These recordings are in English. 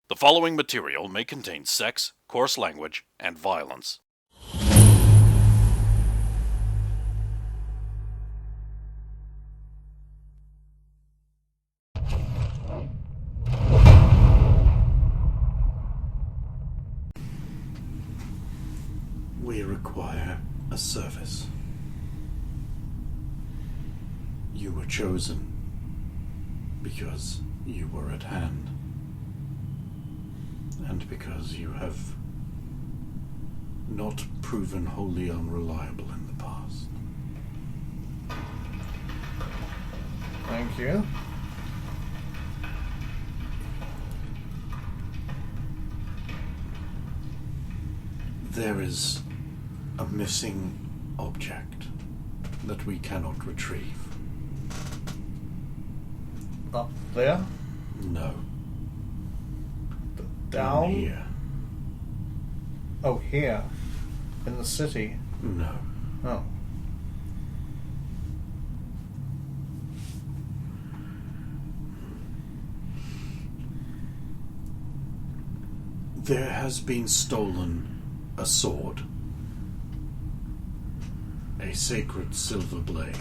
The following material may contain sex, coarse language, and violence. We require a service. You were chosen because you were at hand, and because you have not proven wholly unreliable in the past. Thank you. There is a missing object that we cannot retrieve. Up there? No. Down? Here. Oh, here. In the city? No. Oh. There has been stolen a sword. A sacred silver blade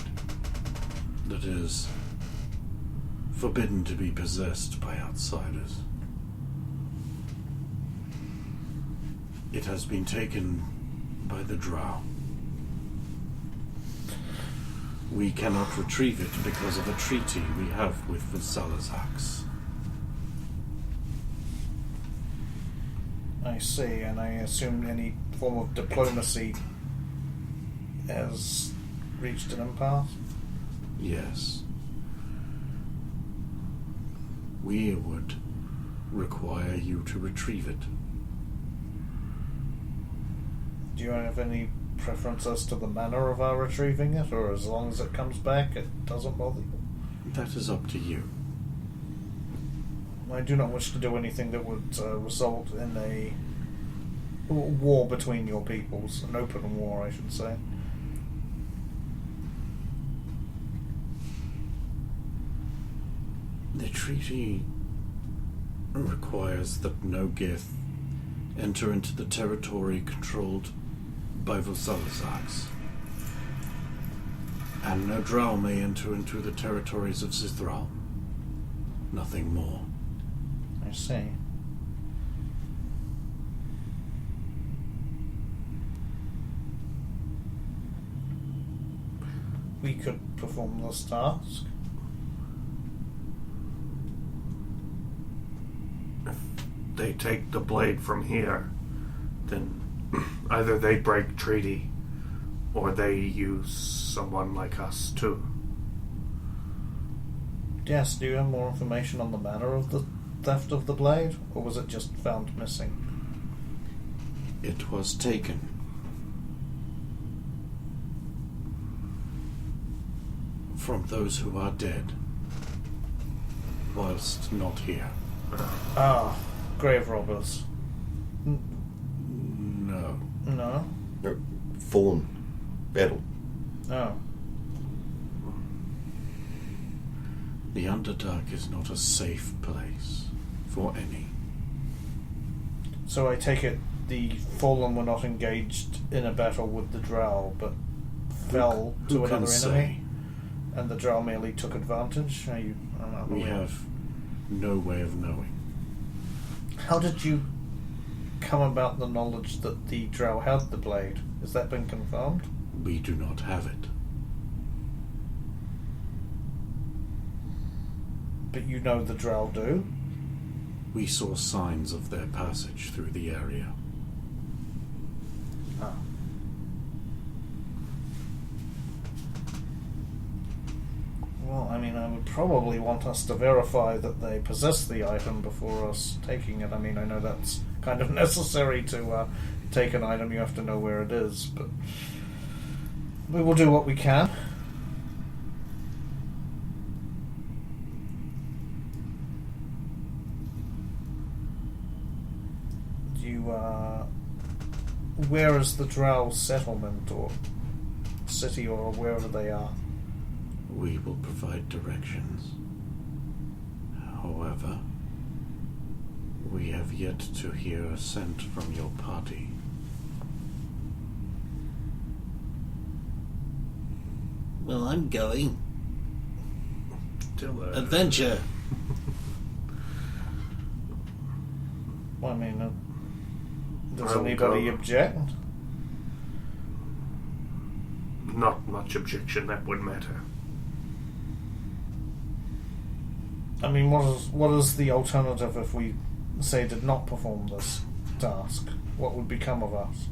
that is forbidden to be possessed by outsiders. It has been taken by the drow. We cannot retrieve it because of a treaty we have with the Salazars. I see, and I assume any form of diplomacy has reached an impasse? Yes. We would require you to retrieve it. Do you have any preference as to the manner of our retrieving it, or as long as it comes back, it doesn't bother you? That is up to you. I do not wish to do anything that would result in a war between your peoples. An open war, I should say. The treaty requires that no Gith enter into the territory controlled by the Salazars, and no drow may enter into the territories of Zithral. Nothing more. I see. We could perform this task. If they take the blade from here, then either they break treaty or they use someone like us too. Yes, do you have more information on the manner of the theft of the blade, or was it just found missing? It was taken. From those who are dead, whilst not here. Ah, grave robbers. No. No? No, fallen. Battle. Oh. The Underdark is not a safe place for any. So I take it the Fallen were not engaged in a battle with the Drow, but fell to Who can another say? enemy? And the Drow merely took advantage? We have no way of knowing. How did you come about the knowledge that the Drow had the blade? Has that been confirmed? We do not have it. But you know the Drow do? We saw signs of their passage through the area. Ah. Well, I mean, I would probably want us to verify that they possess the item before us taking it. I mean, I know that's kind of necessary to take an item. You have to know where it is, but we will do what we can. Where is the Drow settlement or city or wherever they are? We will provide directions. However, we have have yet to hear a scent from your party. Well, I'm going. Till, Adventure. Well, I mean, does I will anybody go. object? Not much objection, that would matter. I mean, what is the alternative if we, say, did not perform this task? What would become of us?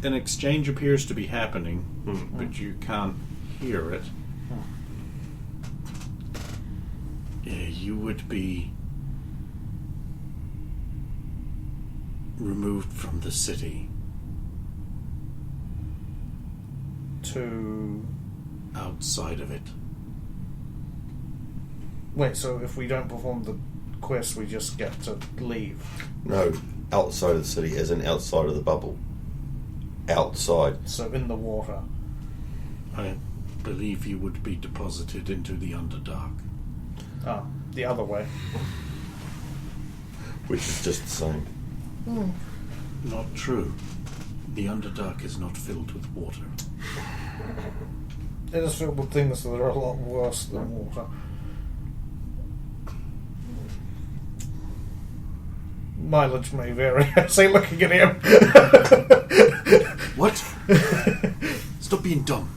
An exchange appears to be happening, but you can't hear it. You would be removed from the city To... outside of it. Wait, so if we don't perform the quest, we just get to leave? No, outside of the city, as in outside of the bubble. Outside. So in the water. I believe you would be deposited into the Underdark. Ah, the other way. Which is just the same. Not true. The Underdark is not filled with water. It is filled with things that are a lot worse than water. Mileage may vary. I say, looking at him. What? Stop being dumb.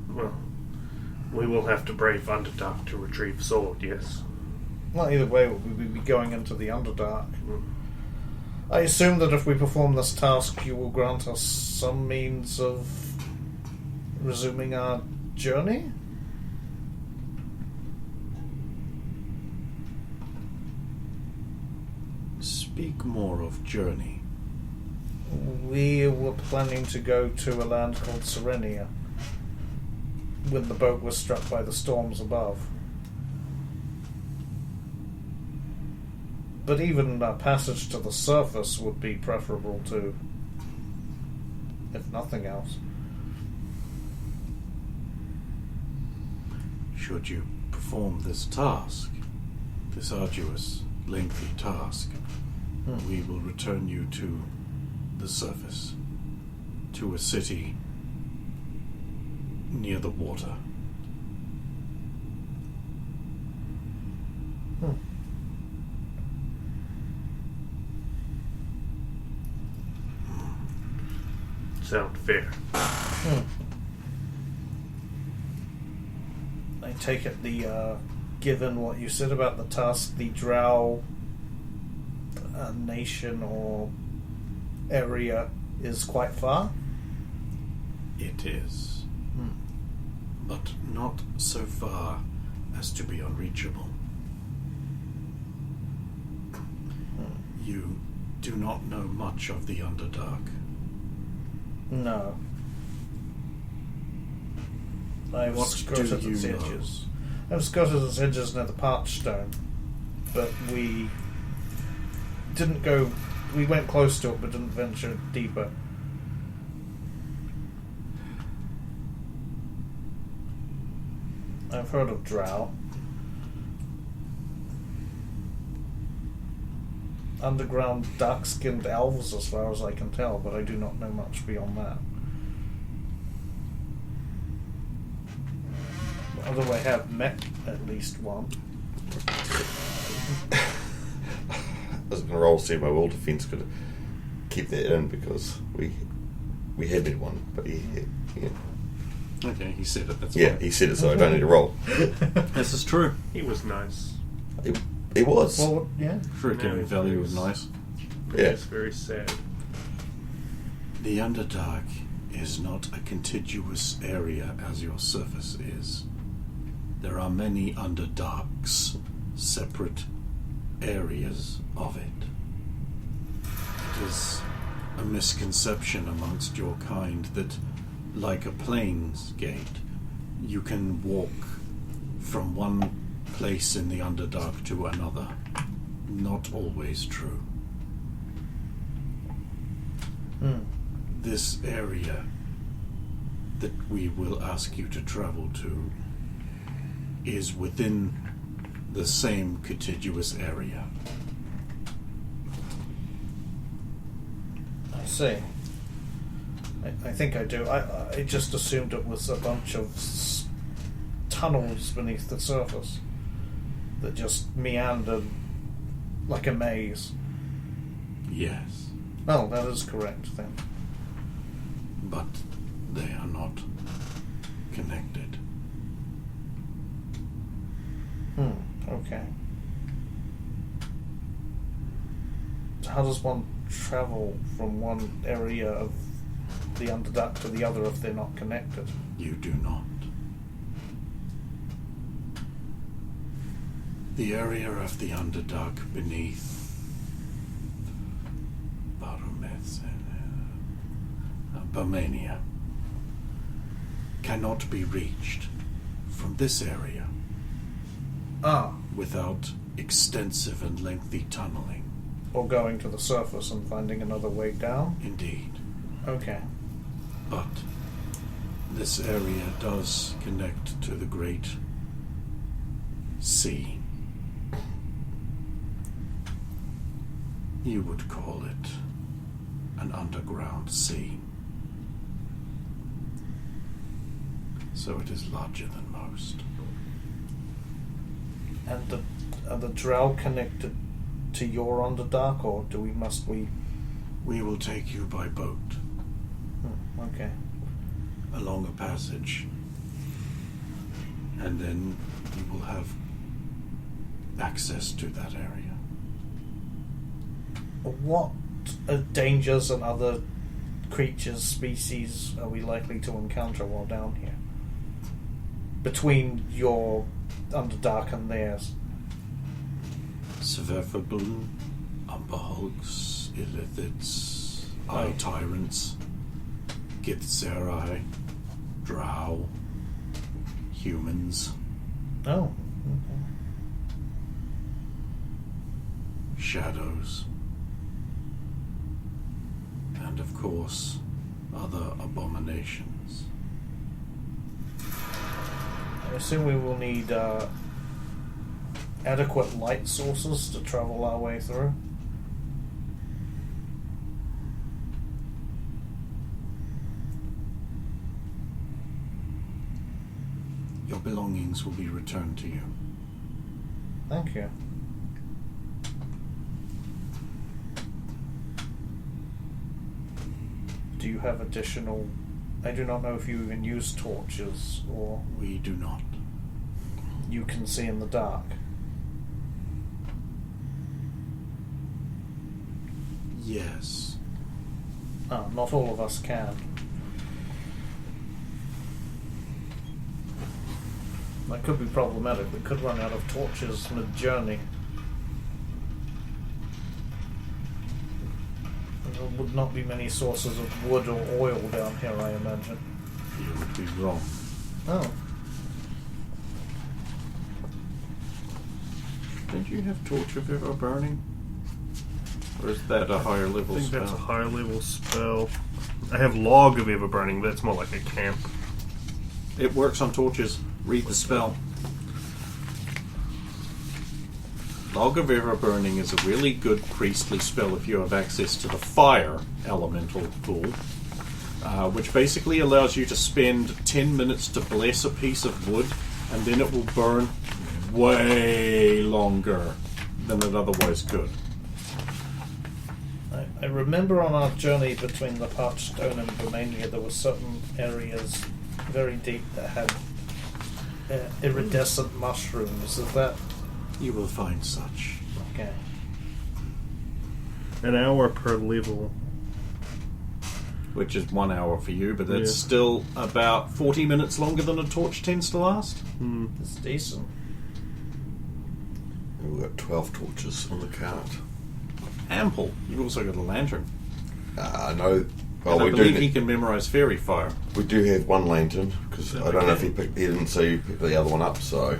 Well, we will have to brave Underdark to retrieve sword, yes? Well, either way, we would be going into the Underdark. I assume that if we perform this task, you will grant us some means of resuming our journey? Speak more of journey. We were planning to go to a land called Serenia when the boat was struck by the storms above. But even a passage to the surface would be preferable to, if nothing else. Should you perform this task, this arduous, lengthy task, we will return you to the surface, to a city near the water. Sound fair. I take it given what you said about the task, the Drow nation or area is quite far? It is. But not so far as to be unreachable. You do not know much of the Underdark. No. I've What skirted do you its know? edges. I've skirted its edges near the parched stone, but we didn't go. We went close to it, but didn't venture deeper. I've heard of Drow. Underground dark-skinned elves, as far as I can tell, but I do not know much beyond that. Although I have met at least one. I was going to roll to see if my will defense could keep that in because we had met one, but yeah. Okay, he said it, that's Yeah, fine. he said it, so I don't need to roll. This is true. He was nice. It was. Well, yeah. Freaking value was nice. But Yeah. it's very sad. The Underdark is not a contiguous area as your surface is. There are many Underdarks, separate areas of it. It is a misconception amongst your kind that, like a plains gate, you can walk from one place in the Underdark to another. Not always true. This area that we will ask you to travel to is within the same contiguous area. I see. I think I do. I just assumed it was a bunch of tunnels beneath the surface that just meandered like a maze. Yes, Oh, that is correct then. but they are not connected. Okay. So how does one travel from one area of the Underdark to the other if they're not connected? You do not. The area of the Underdark beneath Barmania cannot be reached from this area without extensive and lengthy tunneling. Or going to the surface and finding another way down? Indeed. Okay. But this area does connect to the Great Sea. You would call it an underground sea. So it is larger than most. And are the Drow connected to your Underdark, or must we? We will take you by boat Okay. along a passage, and then you will have access to that area. What dangers and other creatures, species are we likely to encounter while down here? Between your Underdark and theirs? Severfagloon, Umberhulks, Illithids, Eye Tyrants, Githzerai, Drow, humans, Oh. shadows, and of course, other abominations. I assume we will need adequate light sources to travel our way through. Your belongings will be returned to you. Thank you. Do you have additional... I do not know if you even use torches, or We do not. you can see in the dark. Yes. Not all of us can. That could be problematic. We could run out of torches mid-journey. There would not be many sources of wood or oil down here, I imagine. You would be wrong. Oh. Don't you have Torch of Ever Burning? Or is that a higher level I think spell? that's a higher level spell. I have Log of Ever Burning, but that's more like a camp. It works on torches. Read the spell. Log of Ever Burning is a really good priestly spell if you have access to the fire elemental pool, which basically allows you to spend 10 minutes to bless a piece of wood, and then it will burn way longer than it otherwise could. I remember on our journey between the Parched Stone and Romania, there were certain areas very deep that had iridescent mushrooms. Is that You will find such. okay? An hour per level. Which is 1 hour for you, but that's Yeah. still about 40 minutes longer than a torch tends to last. It's decent. We've got 12 torches on the cart. Ample. You've also got a lantern. No. Well, And I we believe do. he can memorize fairy fire. We do have one lantern because I don't know if he didn't see you pick the other one up. So,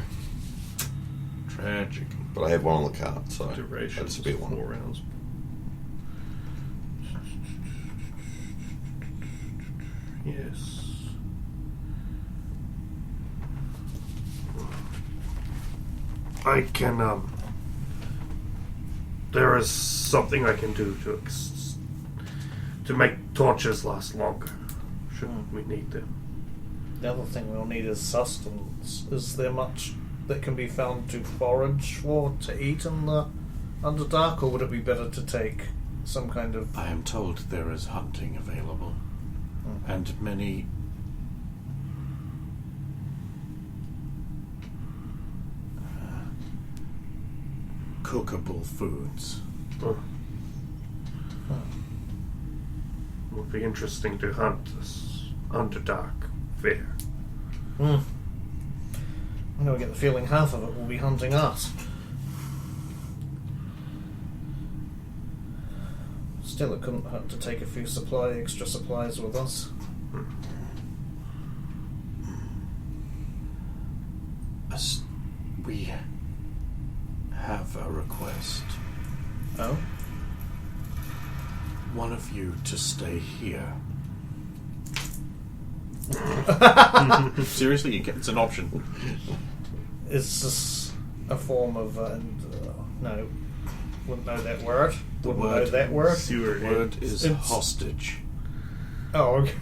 Tragic. but I have one on the cart. So Duration that's a is bit 4 one. rounds. Yes. I can, there is something I can do to make torches last longer, should we need them. The other thing we'll need is sustenance. Is there much that can be found to forage for, to eat in the Underdark, or would it be better to take some kind of... I am told there is hunting available, and many cookable foods. Would be interesting to hunt this Underdark fair. I'm going to get the feeling half of it will be hunting us. Still, it couldn't hurt to take a few extra supplies with us. We have a request. Oh? One of you to stay here. Seriously, it's an option. Is this a form of... no. Wouldn't know that word. Wouldn't know that word. The word is hostage. Oh, okay.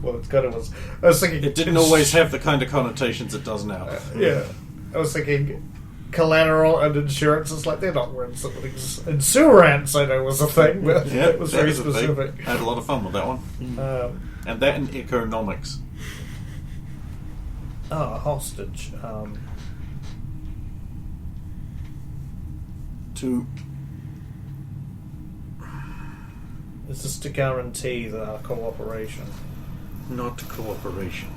Well, it's kind of was... I was thinking... It didn't always have the kind of connotations it does now. Yeah. I was thinking collateral and insurance. It's like, they're not words that would exist. Insurance, I know, was a thing, but Yeah, it was that very was a thing. specific. I had a lot of fun with that one. And that and economics. Hostage. Is this to guarantee our cooperation? Not cooperation.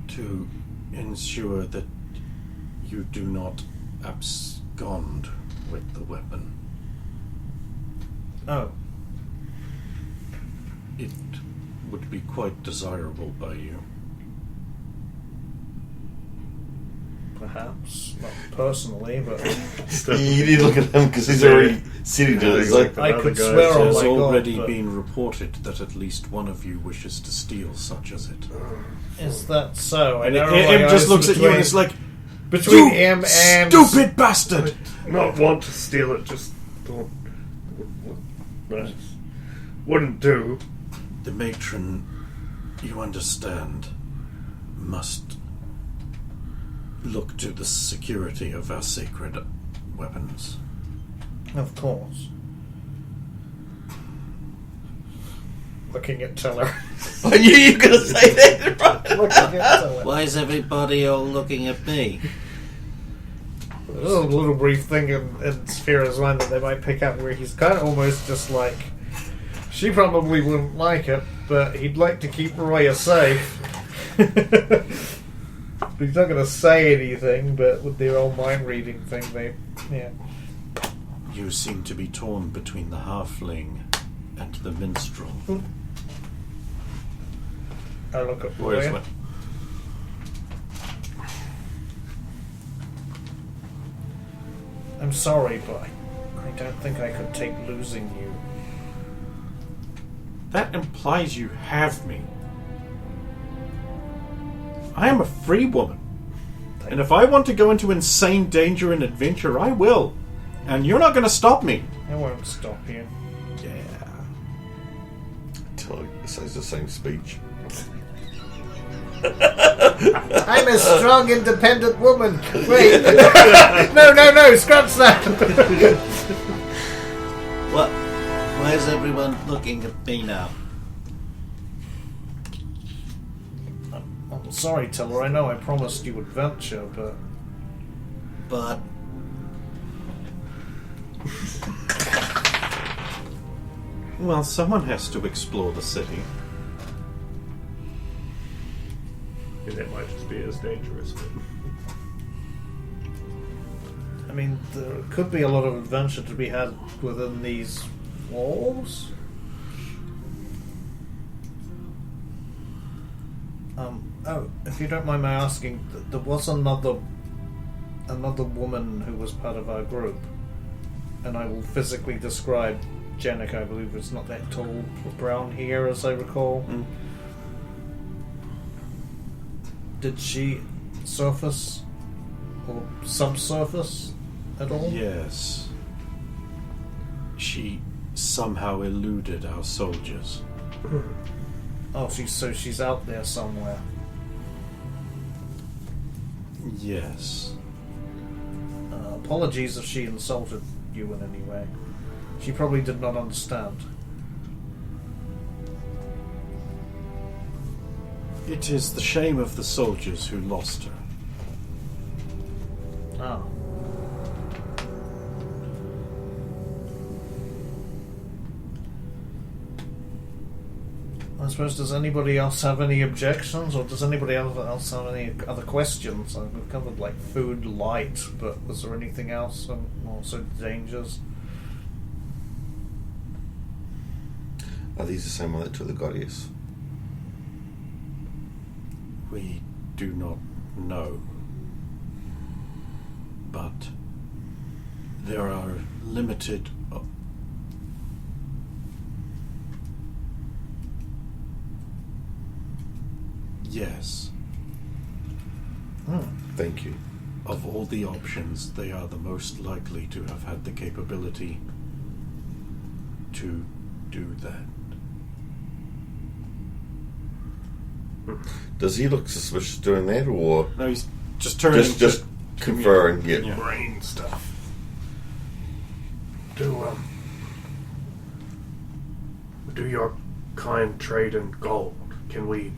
To ensure that you do not abscond with the weapon. Oh. It would be quite desirable by you. Perhaps. Not personally, but... You need to look at him because he's already sitting there. He's like, I could It swear on has my already God, been reported that at least one of you wishes to steal such as it. Is that so? I And never it just realised looks at you and it's like, between "You him and... stupid bastard! Not want to steal it, just don't. Wouldn't do. The matron, you understand, must look to the security of our sacred weapons. Of course. Looking at Teller. I knew you were going to say that, right? Looking at Teller. Why is everybody all looking at me? There's a little brief thing in Sphera's mind that they might pick up where he's kind of almost just like, she probably wouldn't like it, but he'd like to keep Roya safe. He's not going to say anything, but with their old mind reading thing, yeah. You seem to be torn between the halfling and the minstrel. I look at Where's Roya. what? I'm sorry, but I don't think I could take losing you. That implies you have me. I am a free woman. And if I want to go into insane danger and adventure, I will. And you're not going to stop me. I won't stop you. Yeah. Tell you, says the same speech. I'm a strong, independent woman. Wait. No, scratch that. What? Why is everyone looking at me now? I'm sorry, Teller. I know I promised you adventure, but... But Well, someone has to explore the city. And it might just be as dangerous. I mean, there could be a lot of adventure to be had within these walls. If you don't mind my asking, there was another woman who was part of our group, and I will physically describe Jenica. I believe it's not that tall, brown hair, as I recall. Did she surface or subsurface at all? Yes. She somehow eluded our soldiers. Oh, she's out there somewhere. Yes. Apologies if she insulted you in any way. She probably did not understand. It is the shame of the soldiers who lost her. Oh. I suppose, does anybody else have any objections, or does anybody else have any other questions? We've covered like food, light, but was there anything else? And also dangers? Are these the same one that took the goddess? We do not know. But there are limited... Yes. Thank you. Of all the options, they are the most likely to have had the capability to do that. Does he look suspicious doing that, or No, he's just turning just conferring? Yeah. Yeah. Brain stuff. Do your kind trade in gold? Can we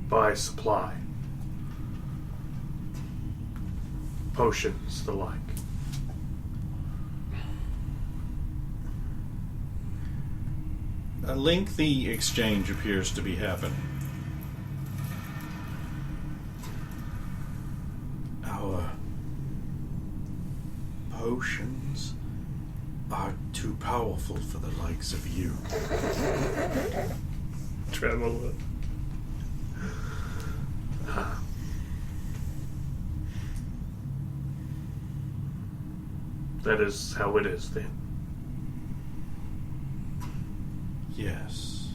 buy supply? Potions, the like. A lengthy exchange appears to be happening. Our potions are too powerful for the likes of you. Tremolo. That is how it is then. Yes.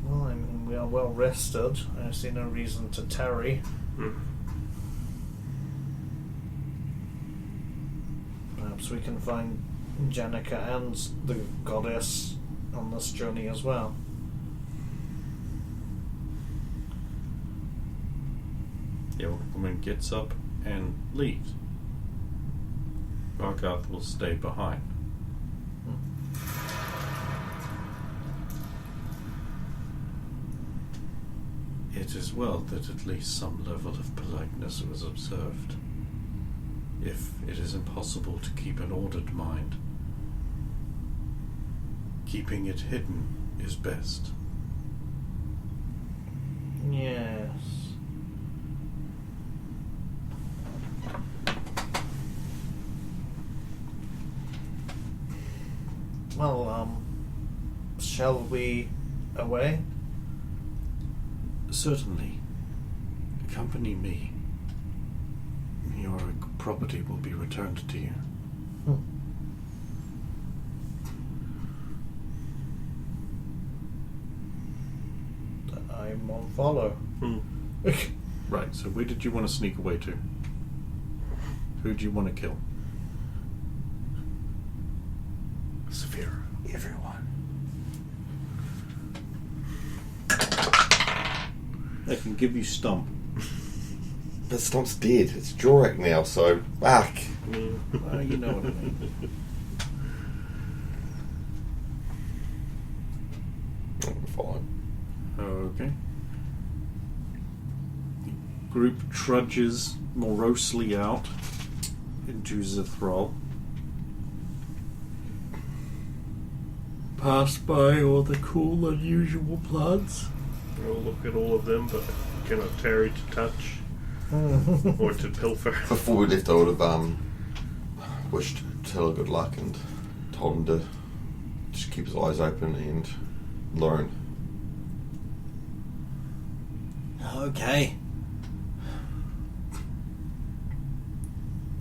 Well, I mean, we are well rested. I see no reason to tarry. Perhaps we can find Janica and the goddess on this journey as well. The old woman gets up and leaves. Jor-Karroc will stay behind. It is well that at least some level of politeness was observed. If it is impossible to keep an ordered mind, keeping it hidden is best. Yes. Well, shall we away? Certainly. Accompany me. Your property will be returned to you. I'm on follow. Right, so where did you want to sneak away to? Who do you want to kill? Severe. Everyone. They can give you Stump. But Stump's dead. It's Jor-Karroc now, so fuck. Well, you know what I mean. Fine. Okay. The group trudges morosely out into Zithrall. Pass by all the cool, unusual plants. We'll look at all of them, but cannot tarry to touch or to pilfer. Before we left, I would have wished Till good luck and told him to just keep his eyes open and learn. Okay.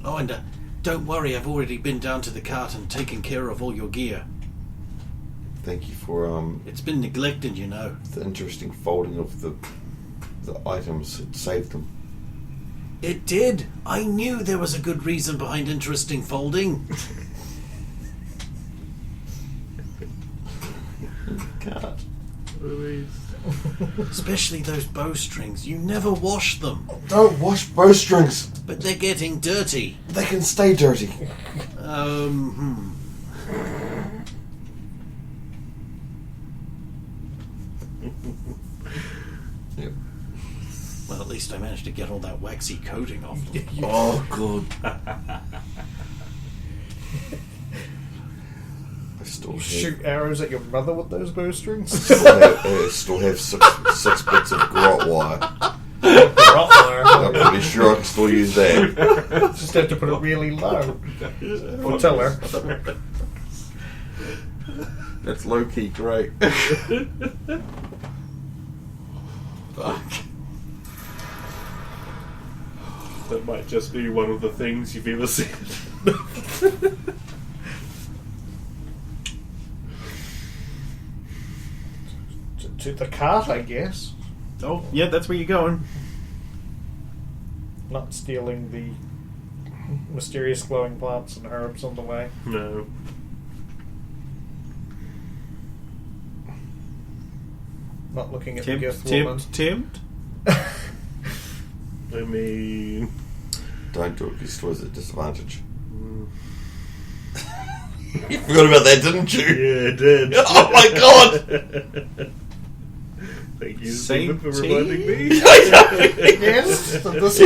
Oh, and don't worry, I've already been down to the cart and taken care of all your gear. thank you for It's been neglected, you know. the interesting folding of the items. It saved them. It did. I knew there was a good reason behind interesting folding. God. Especially those bowstrings. You never wash them. Don't wash bowstrings. But they're getting dirty. They can stay dirty. Yep. Well, at least I managed to get all that waxy coating off them. Oh, good. I still Shoot arrows at your mother with those bowstrings? still have six bits of garrote wire. I'm pretty sure I can still use that. Just have to put it really low. Or tell her. That's low-key great. Fuck. That might just be one of the things you've ever seen. To the cart, I guess. Oh, yeah, that's where you're going. Not stealing the mysterious glowing plants and herbs on the way. No. Not looking at the gift woman. Tempt? I mean... Don't do it because it's always a disadvantage. You forgot about that, didn't you? Yeah, I did. Oh my god! Thank you, Same Stephen, for tea? reminding me. Yes? This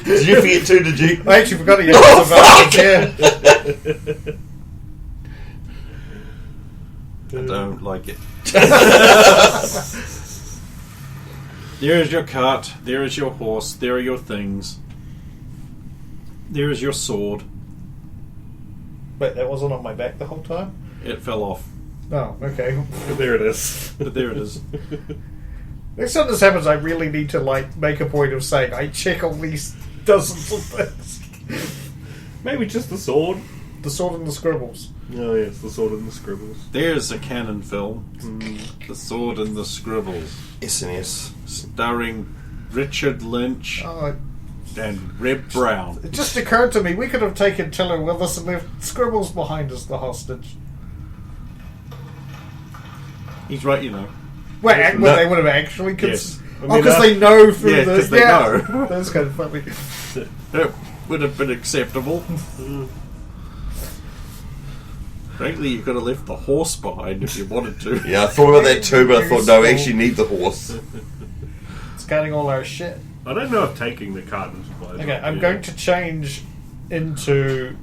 Did you forget too, did you? I actually forgot to get Oh, yeah. I don't like it. There is your cart, there is your horse, there are your things. There is your sword. Wait, that wasn't on my back the whole time? It fell off. Oh, okay. There it is. But there it is. Next time this happens, I really need to make a point of saying I check all these dozens of things. Maybe just the sword. The sword and the scribbles. Oh yes, the sword and the scribbles. There's a canon film. The Sword and the Scribbles. S&S. Starring Richard Lynch Oh, and Reb Brown. it just occurred to me we could have taken Tiller with us and left scribbles behind as the hostage. He's right, you know. Wait, No. they would have actually Yes. I oh, mean, because they know through Yeah, the 'cause they know. That's kind of funny. It would have been acceptable. Frankly, you could have left the horse behind if you wanted to. Yeah, I thought about that too, but I thought, no, we actually need the horse. It's carrying all our shit. I don't know if taking the cart and supplies. Okay, I'm going to change into.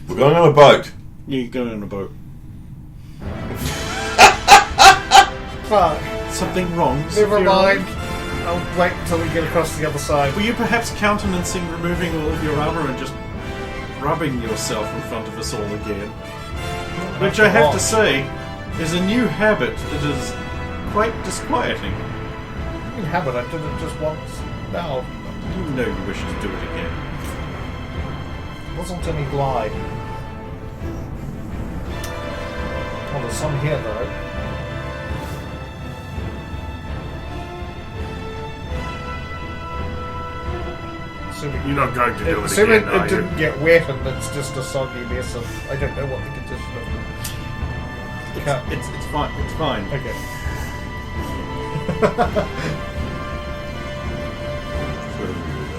We're going on a boat. You're going on a boat. Fuck. Something wrong? Never Secure? mind. I'll wait until we get across the other side. Were you perhaps countenancing removing all of your armor and just rubbing yourself in front of us all again? Which I have to say is a new habit that is quite disquieting. You can have it. I did it just once. No, You know you wish to do it again. it wasn't any lie. Oh, there's some here though. Assuming, You're not going to do it assuming again, are it you? didn't get wet and it's just a soggy mess of. I don't know what the condition of it. It's fine. It's fine. Okay.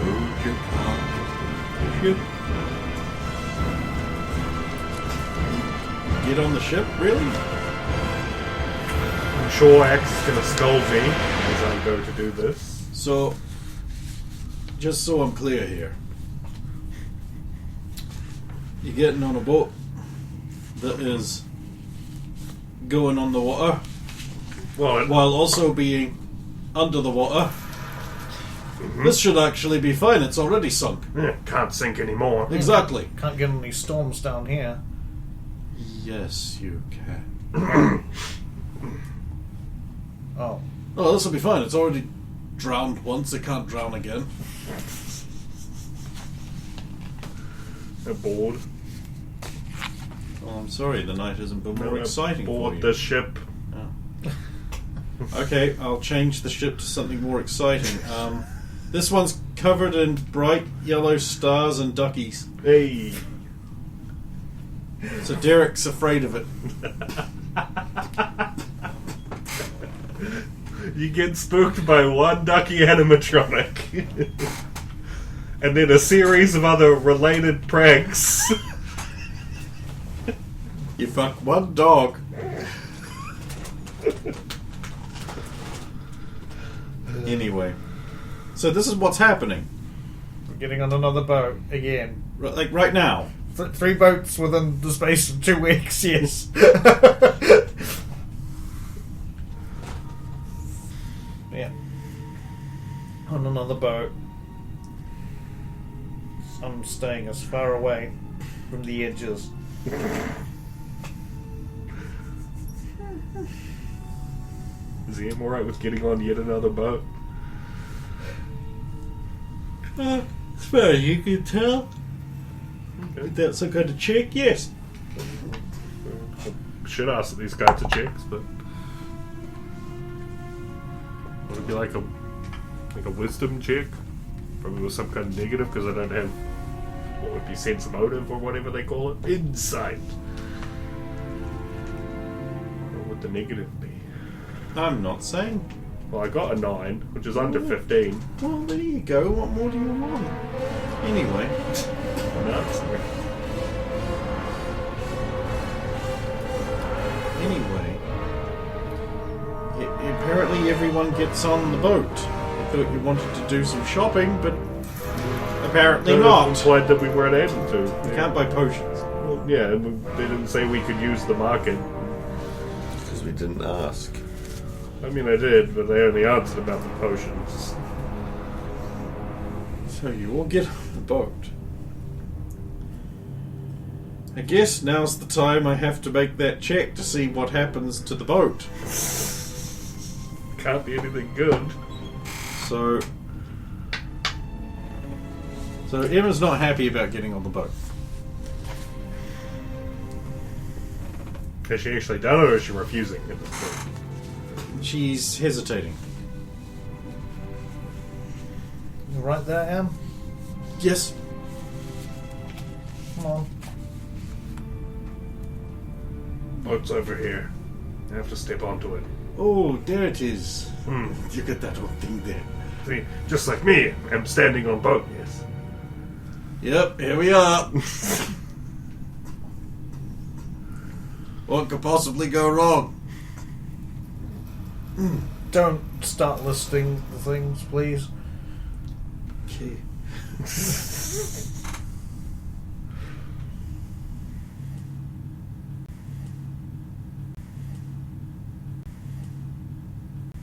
Load your car. Good. Get on the ship, really? I'm sure X is going to scold me as I go to do this. So, just so I'm clear here, you're getting on a boat that is going on the water Well, while also being under the water. This should actually be fine. It's already sunk. yeah, can't sink anymore. Exactly. Can't get any storms down here. Yes, you can. Oh. Oh, this will be fine. It's already drowned once. It can't drown again. A board. Well, I'm sorry, the night hasn't been more exciting for Board you. the ship. Oh. Okay, I'll change the ship to something more exciting. This one's covered in bright yellow stars and duckies. Hey. So Derek's afraid of it. You get spooked by one ducky animatronic. And then a series of other related pranks. You fuck one dog. Anyway. So this is what's happening. We're getting on another boat again. Like right now. 3 boats within the space of 2 weeks, yes. Yeah. On another boat. I'm staying as far away from the edges. Is he alright with getting on yet another boat? As far as you can tell. Without some kind of check, yes. I should ask these kinds of checks, but would it be like a wisdom check? Probably with some kind of negative because I don't have what would be sense motive or whatever they call it. Insight. What would the negative be? I'm not saying. Well, I got a 9, which is under 15. Well, there you go. What more do you want? Anyway. Anyway. Apparently everyone gets on the boat. I thought you wanted to do some shopping, but apparently not. Implied that we weren't able to. You can't buy potions. Well, yeah, and they didn't say we could use the market. Because we didn't ask. I mean, I did, but they only answered about the potions. So you all get on the boat. I guess now's the time I have to make that check to see what happens to the boat. Can't be anything good. So Emma's not happy about getting on the boat. Has she actually done it, or is she refusing at this point? She's hesitating. You right there, Em? Yes. Come on. Boat's over here. I have to step onto it. Oh, there it is. Hmm. Look at that old thing there. See, just like me, I'm standing on boat, yes. Yep, here we are. What could possibly go wrong? Don't start listing the things, please. Okay.